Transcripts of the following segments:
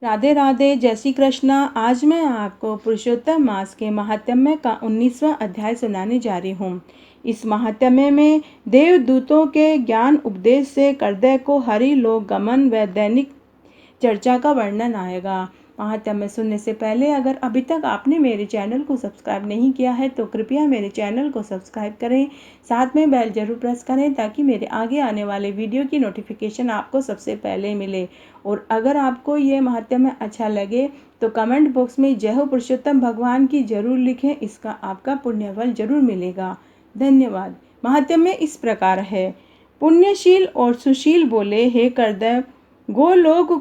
राधे राधे, जय श्री कृष्णा। आज मैं आपको पुरुषोत्तम मास के महात्म्य का 19वां अध्याय सुनाने जा रही हूँ। इस महात्म्य में देवदूतों के ज्ञान उपदेश से हृदय को हरि लोक गमन व दैनिक चर्चा का वर्णन आएगा। महात्म्य सुनने से पहले अगर अभी तक आपने मेरे चैनल को सब्सक्राइब नहीं किया है तो कृपया मेरे चैनल को सब्सक्राइब करें, साथ में बेल जरूर प्रेस करें ताकि मेरे आगे आने वाले वीडियो की नोटिफिकेशन आपको सबसे पहले मिले। और अगर आपको ये महात्म्य अच्छा लगे तो कमेंट बॉक्स में जय हो पुरुषोत्तम भगवान की जरूर लिखें, इसका आपका पुण्य फल जरूर मिलेगा। धन्यवाद। महात्म्य इस प्रकार है। पुण्यशील और सुशील बोले, हे कर्दय, गोलोक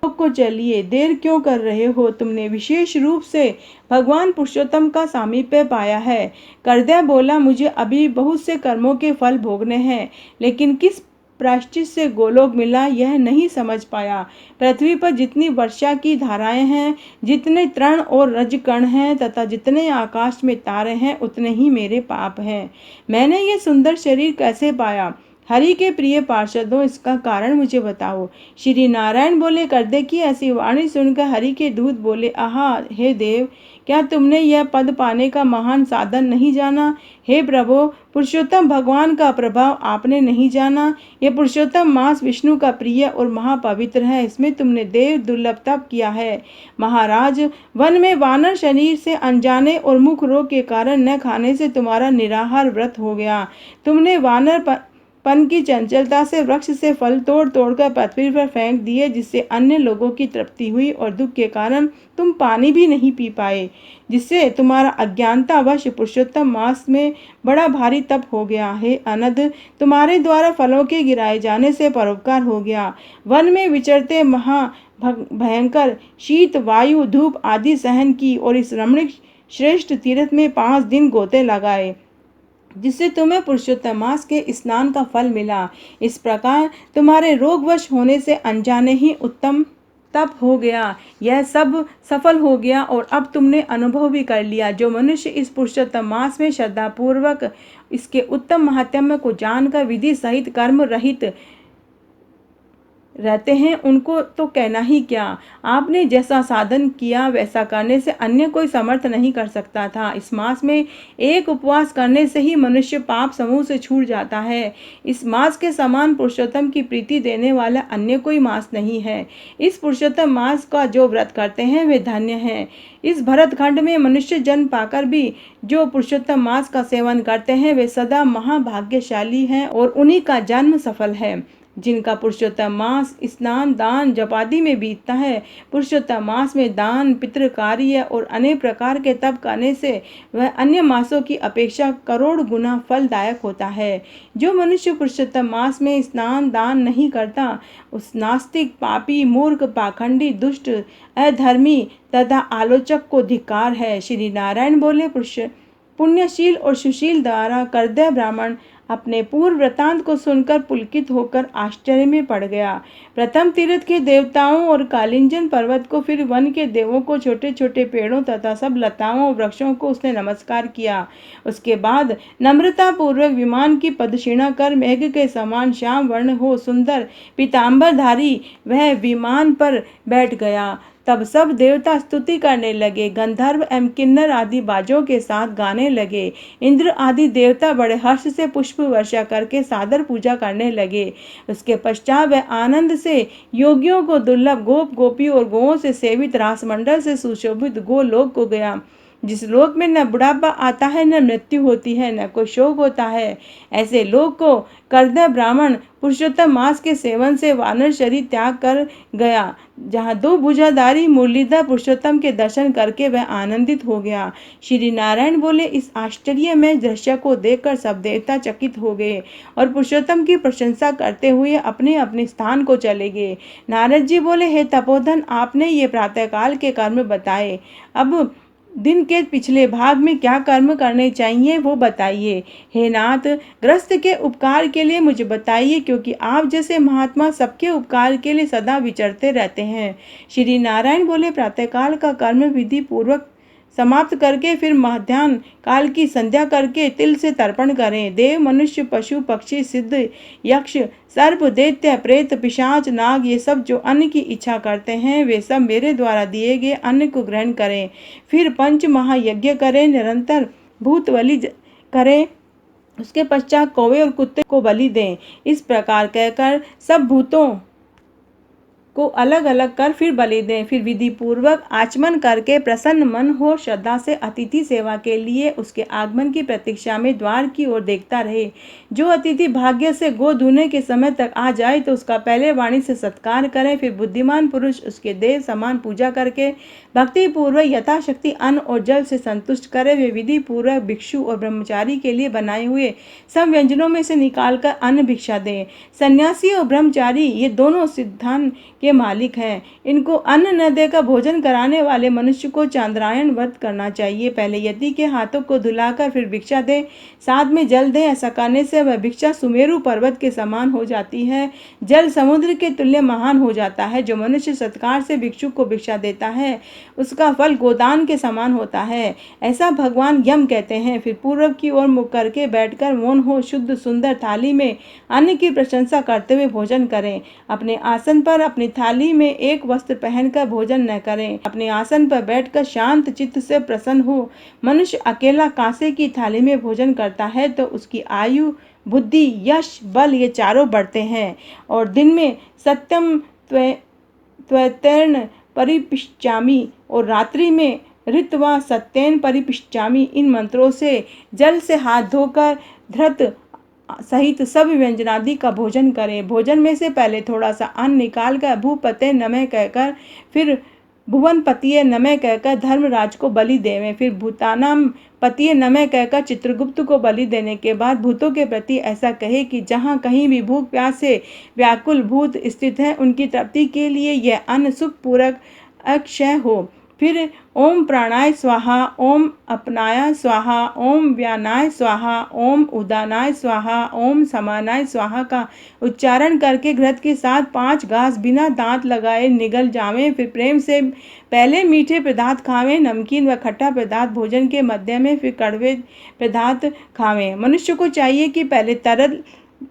को चलिए, देर क्यों कर रहे हो? तुमने विशेष रूप से भगवान पुरुषोत्तम का सामीप्य पाया है। कर्दय बोला, मुझे अभी बहुत से कर्मों के फल भोगने हैं, लेकिन किस प्रायश्चित से गोलोक मिला यह नहीं समझ पाया। पृथ्वी पर जितनी वर्षा की धाराएं हैं, जितने तृण और रजकण हैं तथा जितने आकाश में तारे हैं, उतने ही मेरे पाप हैं। मैंने ये सुंदर शरीर कैसे पाया? हरि के प्रिय पार्षदों, इसका कारण मुझे बताओ। श्री नारायण बोले, कर्दय की ऐसी वाणी सुनकर हरि के दूत बोले, आहा हे देव, क्या तुमने यह पद पाने का महान साधन नहीं जाना? हे प्रभु, पुरुषोत्तम भगवान का प्रभाव आपने नहीं जाना। यह पुरुषोत्तम मास विष्णु का प्रिय और महापवित्र है, इसमें तुमने देव दुर्लभ तप किया है। महाराज, वन में वानर शरीर से अनजाने और मुख रोग के कारण न खाने से तुम्हारा निराहार व्रत हो गया। तुमने वानर पन की चंचलता से वृक्ष से फल तोड़ तोड़कर पृथ्वी पर फेंक दिए, जिससे अन्य लोगों की तृप्ति हुई और दुख के कारण तुम पानी भी नहीं पी पाए, जिससे तुम्हारा अज्ञानतावश पुरुषोत्तम मास में बड़ा भारी तप हो गया। हे अनद, तुम्हारे द्वारा फलों के गिराए जाने से परोपकार हो गया। वन में विचरते भयंकर शीत, वायु, धूप आदि सहन की और इस रमणीक श्रेष्ठ तीर्थ में 5 दिन गोते लगाए, जिससे तुम्हें पुरुषोत्तम मास के स्नान का फल मिला। इस प्रकार तुम्हारे रोगवश होने से अनजाने ही उत्तम तप हो गया। यह सब सफल हो गया और अब तुमने अनुभव भी कर लिया। जो मनुष्य इस पुरुषोत्तम मास में श्रद्धापूर्वक इसके उत्तम महात्म्य को जानकर विधि सहित कर्म रहित रहते हैं, उनको तो कहना ही क्या। आपने जैसा साधन किया वैसा करने से अन्य कोई समर्थ नहीं कर सकता था। इस मास में एक उपवास करने से ही मनुष्य पाप समूह से छूट जाता है। इस मास के समान पुरुषोत्तम की प्रीति देने वाला अन्य कोई मास नहीं है। इस पुरुषोत्तम मास का जो व्रत करते हैं वे धन्य हैं। इस भरतखंड में मनुष्य जन्म पाकर भी जो पुरुषोत्तम मास का सेवन करते हैं वे सदा महाभाग्यशाली हैं और उन्हीं का जन्म सफल है, जिनका पुरुषोत्तम मास स्नान, दान, जप आदि में बीतता है। पुरुषोत्तम मास में दान, पितृ कार्य और अनेक प्रकार के तप करने से वह अन्य मासों की अपेक्षा करोड़ गुना फलदायक होता है। जो मनुष्य पुरुषोत्तम मास में स्नान दान नहीं करता, उस नास्तिक, पापी, मूर्ख, पाखंडी, दुष्ट, अधर्मी तथा आलोचक को धिक्कार है। श्री नारायण बोले, पुण्यशील और सुशील द्वारा कर्दय ब्राह्मण अपने पूर्व वृतांत को सुनकर पुलकित होकर आश्चर्य में पड़ गया। प्रथम तीर्थ के देवताओं और कालिंजन पर्वत को, फिर वन के देवों को, छोटे छोटे पेड़ों तथा सब लताओं और वृक्षों को उसने नमस्कार किया। उसके बाद नम्रता पूर्वक विमान की पदक्षिणा कर मेघ के समान श्याम वर्ण हो सुंदर पीताम्बरधारी वह विमान पर बैठ गया। तब सब देवता स्तुति करने लगे, गंधर्व एवं किन्नर आदि बाजों के साथ गाने लगे। इंद्र आदि देवता बड़े हर्ष से पुष्प वर्षा करके सादर पूजा करने लगे। उसके पश्चात वह आनंद से योगियों को दुर्लभ गोप गोपी और गौओं से सेवित रासमंडल से सुशोभित गोलोक को गया, जिस लोक में न बुढ़ापा आता है, न मृत्यु होती है, न कोई शोक होता है। ऐसे लोक को कर्दय ब्राह्मण पुरुषोत्तम मास के सेवन से वानर शरीर त्याग कर गया, जहाँ 2 भुजाधारी मुरलीधर पुरुषोत्तम के दर्शन करके वह आनंदित हो गया। श्री नारायण बोले, इस आश्चर्यमय दृश्य को देखकर सब देवता चकित हो गए और पुरुषोत्तम की प्रशंसा करते हुए अपने अपने स्थान को चले गए। नारद जी बोले, हे तपोधन, आपने ये प्रातःकाल के कर्म बताए, अब दिन के पिछले भाग में क्या कर्म करने चाहिए वो बताइए। हे नाथ, ग्रस्त के उपकार के लिए मुझे बताइए, क्योंकि आप जैसे महात्मा सबके उपकार के लिए सदा विचरते रहते हैं। श्री नारायण बोले, प्रातःकाल का कर्म विधि पूर्वक समाप्त करके फिर मध्याह्न काल की संध्या करके तिल से तर्पण करें। देव, मनुष्य, पशु, पक्षी, सिद्ध, यक्ष, सर्प, दैत्य, प्रेत, पिशाच, नाग, ये सब जो अन्न की इच्छा करते हैं वे सब मेरे द्वारा दिए गए अन्न को ग्रहण करें। फिर पंच महायज्ञ करें, निरंतर भूत बलि करें, उसके पश्चात कौवे और कुत्ते को बलि दें। इस प्रकार कहकर सब भूतों को अलग अलग कर फिर बलि दें। फिर विधि पूर्वक आचमन करके प्रसन्न मन हो श्रद्धा से अतिथि सेवा के लिए उसके आगमन की प्रतीक्षा में द्वार की ओर देखता रहे। जो अतिथि भाग्य से गो धुने के समय तक आ जाए तो उसका पहले वाणी से सत्कार करें। फिर बुद्धिमान पुरुष उसके देव समान पूजा करके भक्ति पूर्वक यथाशक्ति अन्न और जल से संतुष्ट करे। वे विधि पूर्वक भिक्षु और ब्रह्मचारी के लिए बनाए हुए सब व्यंजनों में से निकालकर अन्न भिक्षा दें। सन्यासी और ब्रह्मचारी ये दोनों सिद्धांत के मालिक हैं। इनको अन्न न देकर भोजन कराने वाले मनुष्य को चांद्रायण व्रत करना चाहिए। पहले यति के हाथों को धुलाकर फिर भिक्षा दे, साथ में जल दे। ऐसा करने से वह भिक्षा सुमेरु पर्वत के समान हो जाती है, जल समुद्र के तुल्य महान हो जाता है। जो मनुष्य सत्कार से भिक्षु को भिक्षा देता है उसका फल गोदान के समान होता है, ऐसा भगवान यम कहते हैं। फिर पूर्व की ओर मुख करके बैठकर मौन हो शुद्ध सुंदर थाली में अन्न की प्रशंसा करते हुए भोजन करें। अपने आसन पर अपनी थाली में एक वस्त्र पहनकर भोजन न करें। अपने आसन पर बैठकर शांत चित्त से प्रसन्न हो। मनुष्य अकेला कांसे की थाली में भोजन करता है तो उसकी आयु, बुद्धि, यश, बल ये चारों बढ़ते हैं। और दिन में सत्यम त्वैतैर्न परिपिश्चामि और रात्रि में ऋत्वा सत्येन परिपिश्चामि, इन मंत्रों से जल से हाथ धोकर धृत सहित सब व्यंजनादि का भोजन करें। भोजन में से पहले थोड़ा सा अन्न निकालकर भूपते नमः कहकर फिर भुवन पतिये नमः कहकर धर्मराज को बलि देवें। फिर भूतानाम पतिये नमः कहकर चित्रगुप्त को बलि देने के बाद भूतों के प्रति ऐसा कहे कि जहाँ कहीं भी भूख प्यास से व्याकुल भूत स्थित हैं उनकी तृप्ति के लिए यह अन्न सुखपूर्वक अक्षय हो। फिर ओम प्राणाय स्वाहा, ओम अपनाय स्वाहा, ओम व्यानाय स्वाहा, ओम उदानाय स्वाहा, ओम समानाय स्वाहा का उच्चारण करके घृत के साथ 5 घास बिना दांत लगाए निगल जावें। फिर प्रेम से पहले मीठे पदार्थ खावें, नमकीन व खट्टा पदार्थ भोजन के मध्य में, फिर कड़वे पदार्थ खावें। मनुष्य को चाहिए कि पहले तरल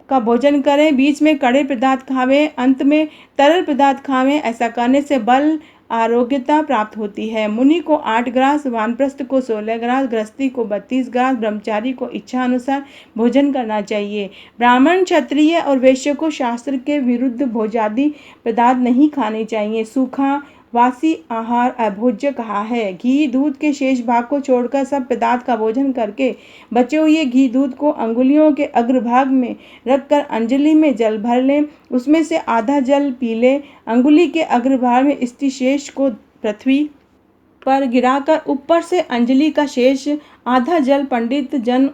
का भोजन करें, बीच में कड़े पदार्थ खावें, अंत में तरल पदार्थ खावें। ऐसा करने से बल आरोग्यता प्राप्त होती है। मुनि को 8 ग्रास, वानप्रस्थ को 16 ग्रास, गृहस्थी को 32 ग्रास, ब्रह्मचारी को इच्छा अनुसार भोजन करना चाहिए। ब्राह्मण, क्षत्रिय और वैश्य को शास्त्र के विरुद्ध भोजादि पदार्थ नहीं खाने चाहिए। सूखा वासी आहार अभोज्य कहा है। घी दूध के शेष भाग को छोड़कर सब पदार्थ का भोजन करके बचे हुए घी दूध को अंगुलियों के अग्रभाग में रखकर अंजलि में जल भर लें, उसमें से आधा जल पी लें। अंगुली के अग्रभाग में स्थित शेष को पृथ्वी पर गिराकर ऊपर से अंजलि का शेष आधा जल पंडित जन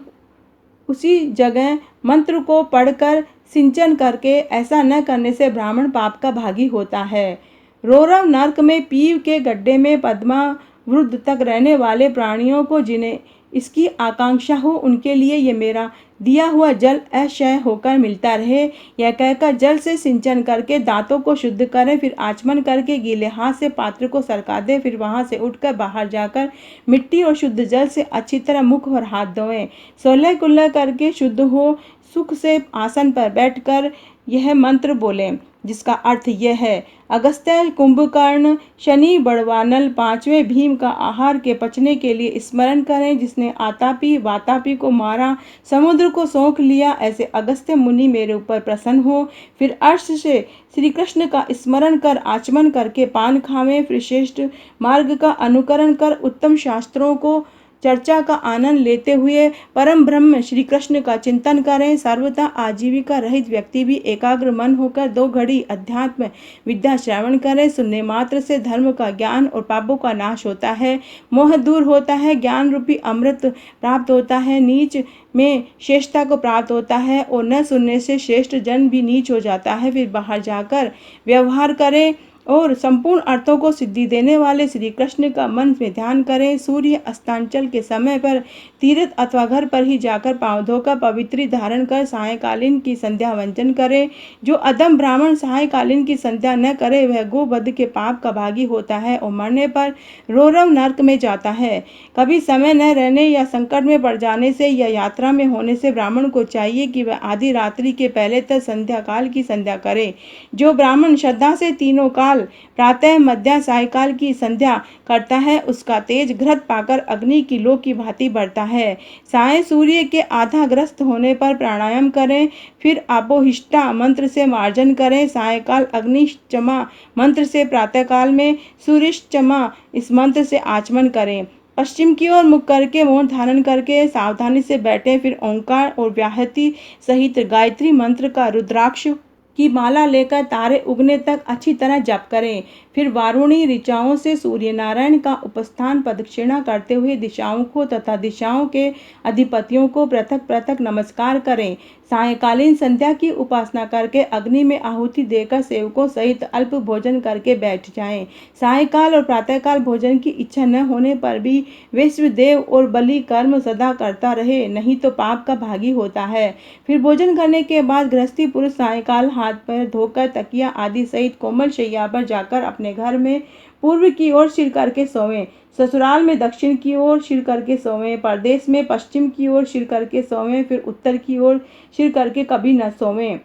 उसी जगह मंत्र को पढ़कर सिंचन करके, ऐसा न करने से ब्राह्मण पाप का भागी होता है। रौरव नर्क में पीव के गड्ढे में पद्मावृत तक रहने वाले प्राणियों को जिन्हें इसकी आकांक्षा हो उनके लिए ये मेरा दिया हुआ जल अक्षय होकर मिलता रहे। यह कहकर जल से सिंचन करके दांतों को शुद्ध करें, फिर आचमन करके गीले हाथ से पात्र को सरका दें। फिर वहां से उठकर बाहर जाकर मिट्टी और शुद्ध जल से अच्छी तरह मुख और हाथ धोएं। 16 कुल्ला करके शुद्ध हो सुख से आसन पर बैठकर यह मंत्र बोलें, जिसका अर्थ यह है: अगस्त्य, कुंभकर्ण, शनि, बड़वानल, 5वें भीम का आहार के पचने के लिए स्मरण करें। जिसने आतापी वातापी को मारा, समुद्र को सोख लिया, ऐसे अगस्त्य मुनि मेरे ऊपर प्रसन्न हो। फिर अर्श से श्री कृष्ण का स्मरण कर आचमन करके पान खावें। फिर श्रेष्ठ मार्ग का अनुकरण कर उत्तम शास्त्रों को चर्चा का आनंद लेते हुए परम ब्रह्म श्री कृष्ण का चिंतन करें। सर्वथा आजीविका रहित व्यक्ति भी एकाग्र मन होकर 2 घड़ी अध्यात्म विद्या श्रवण करें। सुनने मात्र से धर्म का ज्ञान और पापों का नाश होता है, मोह दूर होता है, ज्ञान रूपी अमृत प्राप्त होता है, नीच में श्रेष्ठता को प्राप्त होता है और न सुनने से श्रेष्ठ जन भी नीच हो जाता है। फिर बाहर जाकर व्यवहार करें और संपूर्ण अर्थों को सिद्धि देने वाले श्री कृष्ण का मन में ध्यान करें। सूर्य अस्तांचल के समय पर तीर्थ अथवा घर पर ही जाकर पांव धोकर पवित्री धारण कर सायंकालीन की संध्या वंचन करें। जो अधम ब्राह्मण सायंकालीन की संध्या न करे वह गोवध के पाप का भागी होता है और मरने पर रोरव नरक में जाता है। कभी समय न रहने या संकट में पड़ जाने से या यात्रा में होने से ब्राह्मण को चाहिए कि वह आधी रात्रि के पहले तक संध्या काल की संध्या करे। जो ब्राह्मण श्रद्धा से तीनों काल प्रातः मध्य सायंकाल की संध्या करता है उसका तेज घृत पाकर अग्नि की लो की भांति बढ़ता है। साय सूर्य के आधा ग्रस्त होने पर प्राणायाम करें, फिर आपोहिष्टा मंत्र से मार्जन करें। सायंकाल अग्निश्चमा मंत्र से, प्रातःकाल में सूर्यश्चमा इस मंत्र से आचमन करें। पश्चिम की ओर मुख करके मौन धारण करके सावधानी से बैठें, फिर ओंकार और व्याहति सहित गायत्री मंत्र का रुद्राक्ष की माला लेकर तारे उगने तक अच्छी तरह जप करें। फिर वारुणी ऋचाओं से सूर्य नारायण का उपस्थान प्रदक्षिणा करते हुए दिशाओं को तथा दिशाओं के अधिपतियों को पृथक पृथक नमस्कार करें। सायंकालीन संध्या की उपासना करके अग्नि में आहुति देकर सेवकों सहित अल्प भोजन करके बैठ जाएं। सायंकाल और प्रातःकाल भोजन की इच्छा न होने पर भी विश्वदेव और बलि कर्म सदा करता रहे, नहीं तो पाप का भागी होता है। फिर भोजन करने के बाद गृहस्थी पुरुष सायंकाल हाथ पैर धोकर तकिया आदि सहित कोमल शैया पर जाकर अपने घर में पूर्व की ओर सिर करके सोवें, ससुराल में दक्षिण की ओर सिर करके सोवें, परदेश में पश्चिम की ओर सिर करके सोवें, फिर उत्तर की ओर सिर करके कभी न सोवें।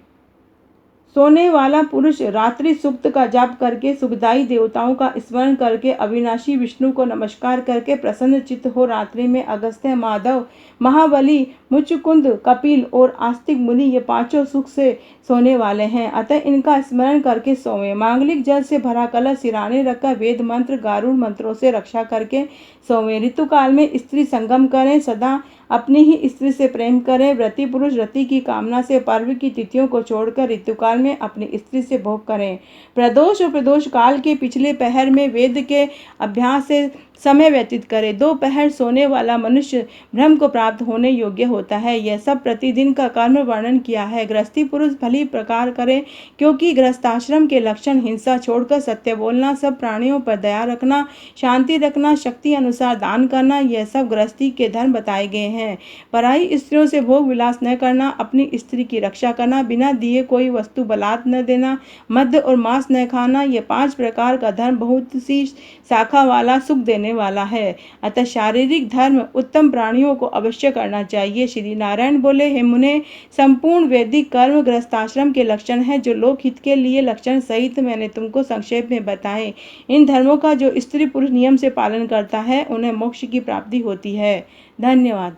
सोने वाला पुरुष रात्रि सुक्त का जाप करके सुखदायी देवताओं का स्मरण करके अविनाशी विष्णु को नमस्कार करके प्रसन्न चित्त हो रात्रि में अगस्त्य, माधव, महाबली, मुचकुंद, कपिल और आस्तिक मुनि ये पांचों सुख से सोने वाले हैं, अतः इनका स्मरण करके सोवें। मांगलिक जल से भरा कलश सिराने रखकर वेद मंत्र गारुड़ मंत्रों से रक्षा करके सोवें। ऋतुकाल में स्त्री संगम करें, सदा अपनी ही स्त्री से प्रेम करें। व्रती पुरुष रति की कामना से पर्व की तिथियों को छोड़कर ऋतुकाल में अपनी स्त्री से भोग करें। प्रदोष और प्रदोष काल के पिछले पहर में वेद के अभ्यास से समय व्यतीत करे। दो पहर सोने वाला मनुष्य ब्रह्म को प्राप्त होने योग्य होता है। यह सब प्रतिदिन का कर्म वर्णन किया है। गृहस्थी पुरुष भली प्रकार करे, क्योंकि गृहस्थाश्रम के लक्षण हिंसा छोड़कर सत्य बोलना, सब प्राणियों पर दया रखना, शांति रखना, शक्ति अनुसार दान करना, यह सब गृहस्थी के धर्म बताए गए हैं। पराई स्त्रियों से भोग विलास न करना, अपनी स्त्री की रक्षा करना, बिना दिए कोई वस्तु बलात् न देना, मद्य और मांस न खाना, यह 5 प्रकार का धर्म बहुत सी शाखा वाला सुख देने वाला है। अतः शारीरिक धर्म उत्तम प्राणियों को अवश्य करना चाहिए। श्री नारायण बोले, हे मुने, संपूर्ण वैदिक कर्म गृहस्थाश्रम के लक्षण है, जो लोक हित के लिए लक्षण सहित मैंने तुमको संक्षेप में बताए। इन धर्मों का जो स्त्री पुरुष नियम से पालन करता है उन्हें मोक्ष की प्राप्ति होती है। धन्यवाद।